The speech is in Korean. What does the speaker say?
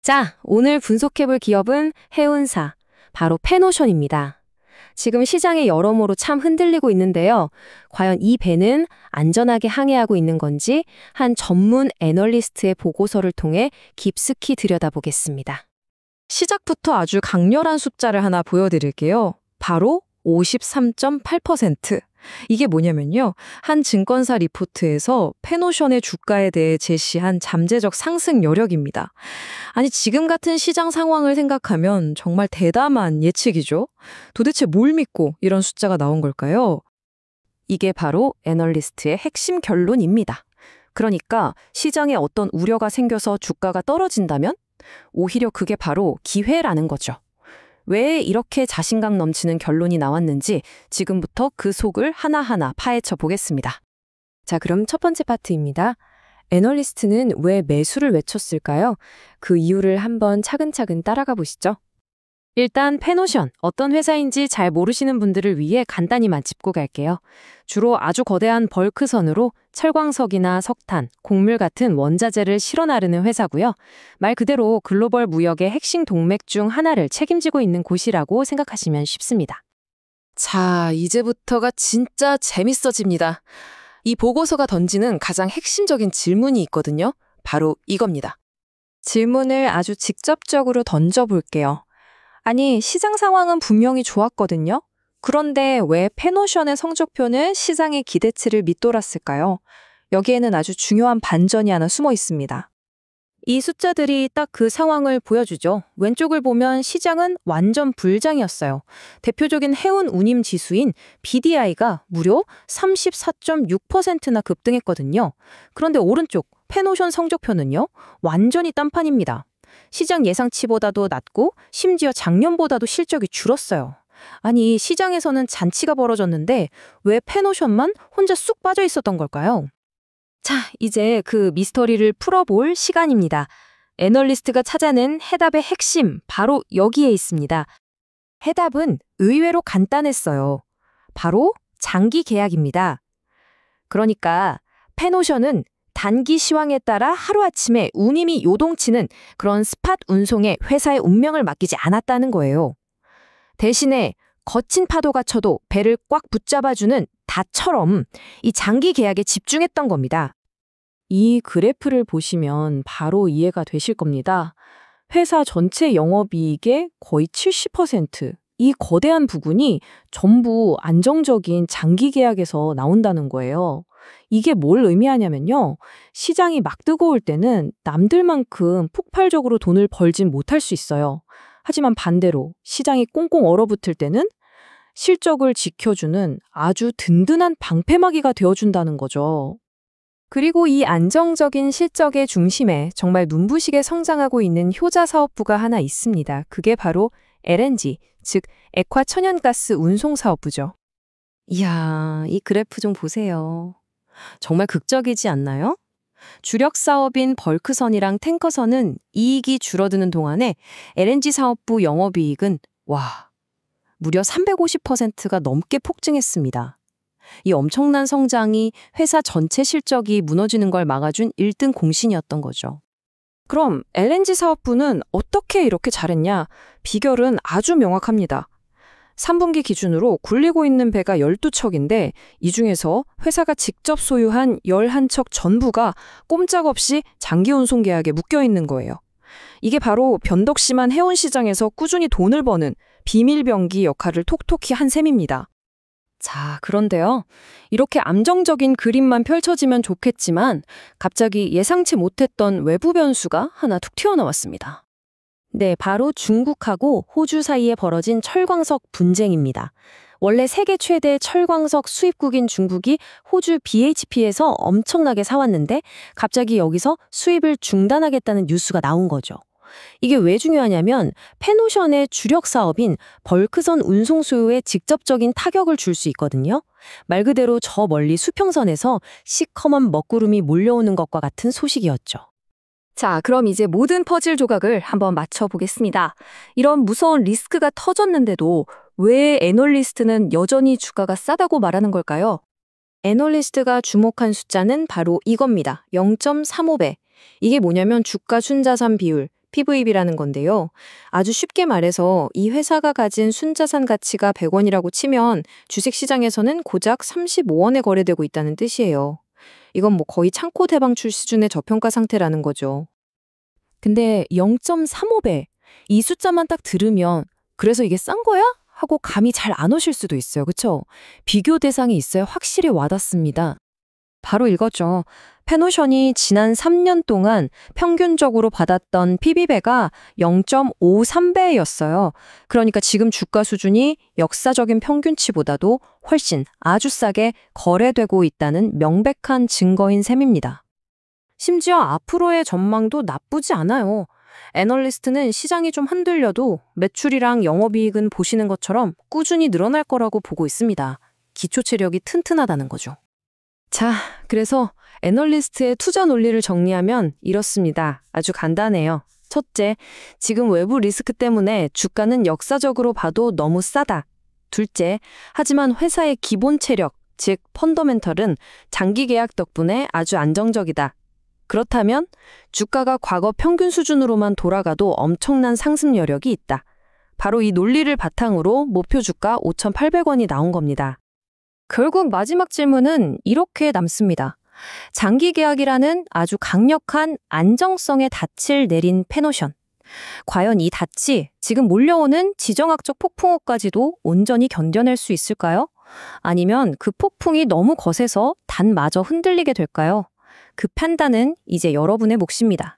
자, 오늘 분석해볼 기업은 해운사, 바로 페노션입니다. 지금 시장이 여러모로 참 흔들리고 있는데요. 과연 이 배는 안전하게 항해하고 있는 건지 한 전문 애널리스트의 보고서를 통해 깊숙이 들여다보겠습니다. 시작부터 아주 강렬한 숫자를 하나 보여드릴게요. 바로 53.8%. 이게 뭐냐면요. 한 증권사 리포트에서 페노션의 주가에 대해 제시한 잠재적 상승 여력입니다. 아니, 지금 같은 시장 상황을 생각하면 정말 대담한 예측이죠. 도대체 뭘 믿고 이런 숫자가 나온 걸까요? 이게 바로 애널리스트의 핵심 결론입니다. 그러니까 시장에 어떤 우려가 생겨서 주가가 떨어진다면 오히려 그게 바로 기회라는 거죠. 왜 이렇게 자신감 넘치는 결론이 나왔는지 지금부터 그 속을 하나하나 파헤쳐 보겠습니다. 자, 그럼 첫 번째 파트입니다. 애널리스트는 왜 매수를 외쳤을까요? 그 이유를 한번 차근차근 따라가 보시죠. 일단 페노션, 어떤 회사인지 잘 모르시는 분들을 위해 간단히만 짚고 갈게요. 주로 아주 거대한 벌크선으로 철광석이나 석탄, 곡물 같은 원자재를 실어 나르는 회사고요. 말 그대로 글로벌 무역의 핵심 동맥 중 하나를 책임지고 있는 곳이라고 생각하시면 쉽습니다. 자, 이제부터가 진짜 재밌어집니다. 이 보고서가 던지는 가장 핵심적인 질문이 있거든요. 바로 이겁니다. 질문을 아주 직접적으로 던져볼게요. 아니, 시장 상황은 분명히 좋았거든요. 그런데 왜 페노션의 성적표는 시장의 기대치를 밑돌았을까요? 여기에는 아주 중요한 반전이 하나 숨어 있습니다. 이 숫자들이 딱 그 상황을 보여주죠. 왼쪽을 보면 시장은 완전 불장이었어요. 대표적인 해운 운임 지수인 BDI가 무려 34.6%나 급등했거든요. 그런데 오른쪽 페노션 성적표는요, 완전히 딴판입니다. 시장 예상치보다도 낮고 심지어 작년보다도 실적이 줄었어요. 아니, 시장에서는 잔치가 벌어졌는데 왜 페노션만 혼자 쑥 빠져 있었던 걸까요? 자, 이제 그 미스터리를 풀어볼 시간입니다. 애널리스트가 찾아낸 해답의 핵심, 바로 여기에 있습니다. 해답은 의외로 간단했어요. 바로 장기 계약입니다. 그러니까 페노션은 단기 시황에 따라 하루아침에 운임이 요동치는 그런 스팟 운송에 회사의 운명을 맡기지 않았다는 거예요. 대신에 거친 파도가 쳐도 배를 꽉 붙잡아주는 닷처럼 이 장기 계약에 집중했던 겁니다. 이 그래프를 보시면 바로 이해가 되실 겁니다. 회사 전체 영업이익의 거의 70%, 이 거대한 부분이 전부 안정적인 장기 계약에서 나온다는 거예요. 이게 뭘 의미하냐면요. 시장이 막 뜨거울 때는 남들만큼 폭발적으로 돈을 벌진 못할 수 있어요. 하지만 반대로 시장이 꽁꽁 얼어붙을 때는 실적을 지켜주는 아주 든든한 방패막이가 되어준다는 거죠. 그리고 이 안정적인 실적의 중심에 정말 눈부시게 성장하고 있는 효자 사업부가 하나 있습니다. 그게 바로 LNG, 즉 액화 천연가스 운송 사업부죠. 이야, 이 그래프 좀 보세요. 정말 극적이지 않나요? 주력 사업인 벌크선이랑 탱커선은 이익이 줄어드는 동안에 LNG 사업부 영업이익은 무려 350%가 넘게 폭증했습니다. 이 엄청난 성장이 회사 전체 실적이 무너지는 걸 막아준 1등 공신이었던 거죠. 그럼 LNG 사업부는 어떻게 이렇게 잘했냐? 비결은 아주 명확합니다. 3분기 기준으로 굴리고 있는 배가 12척인데 이 중에서 회사가 직접 소유한 11척 전부가 꼼짝없이 장기 운송 계약에 묶여 있는 거예요. 이게 바로 변덕 심한 해운 시장에서 꾸준히 돈을 버는 비밀병기 역할을 톡톡히 한 셈입니다. 자, 그런데요. 이렇게 암정적인 그림만 펼쳐지면 좋겠지만 갑자기 예상치 못했던 외부 변수가 하나 툭 튀어나왔습니다. 네, 바로 중국하고 호주 사이에 벌어진 철광석 분쟁입니다. 원래 세계 최대 철광석 수입국인 중국이 호주 BHP에서 엄청나게 사왔는데 갑자기 여기서 수입을 중단하겠다는 뉴스가 나온 거죠. 이게 왜 중요하냐면 페노션의 주력 사업인 벌크선 운송 수요에 직접적인 타격을 줄 수 있거든요. 말 그대로 저 멀리 수평선에서 시커먼 먹구름이 몰려오는 것과 같은 소식이었죠. 자, 그럼 이제 모든 퍼즐 조각을 한번 맞춰보겠습니다. 이런 무서운 리스크가 터졌는데도 왜 애널리스트는 여전히 주가가 싸다고 말하는 걸까요? 애널리스트가 주목한 숫자는 바로 이겁니다. 0.35배. 이게 뭐냐면 주가 순자산 비율, PVB라는 건데요. 아주 쉽게 말해서 이 회사가 가진 순자산 가치가 100원이라고 치면 주식시장에서는 고작 35원에 거래되고 있다는 뜻이에요. 이건 뭐 거의 창고 대방출 수준의 저평가 상태라는 거죠. 근데 0.35배. 이 숫자만 딱 들으면 그래서 이게 싼 거야? 하고 감이 잘 안 오실 수도 있어요. 그쵸? 비교 대상이 있어야 확실히 와닿습니다. 바로 이거죠. 페노션이 지난 3년 동안 평균적으로 받았던 PB배가 0.53배였어요. 그러니까 지금 주가 수준이 역사적인 평균치보다도 훨씬 아주 싸게 거래되고 있다는 명백한 증거인 셈입니다. 심지어 앞으로의 전망도 나쁘지 않아요. 애널리스트는 시장이 좀 흔들려도 매출이랑 영업이익은 보시는 것처럼 꾸준히 늘어날 거라고 보고 있습니다. 기초 체력이 튼튼하다는 거죠. 자, 그래서 애널리스트의 투자 논리를 정리하면 이렇습니다. 아주 간단해요. 첫째, 지금 외부 리스크 때문에 주가는 역사적으로 봐도 너무 싸다. 둘째, 하지만 회사의 기본 체력, 즉 펀더멘털은 장기 계약 덕분에 아주 안정적이다. 그렇다면 주가가 과거 평균 수준으로만 돌아가도 엄청난 상승 여력이 있다. 바로 이 논리를 바탕으로 목표 주가 5,800원이 나온 겁니다. 결국 마지막 질문은 이렇게 남습니다. 장기 계약이라는 아주 강력한 안정성의 닻을 내린 페노션. 과연 이 닻이 지금 몰려오는 지정학적 폭풍우까지도 온전히 견뎌낼 수 있을까요? 아니면 그 폭풍이 너무 거세서 단마저 흔들리게 될까요? 그 판단은 이제 여러분의 몫입니다.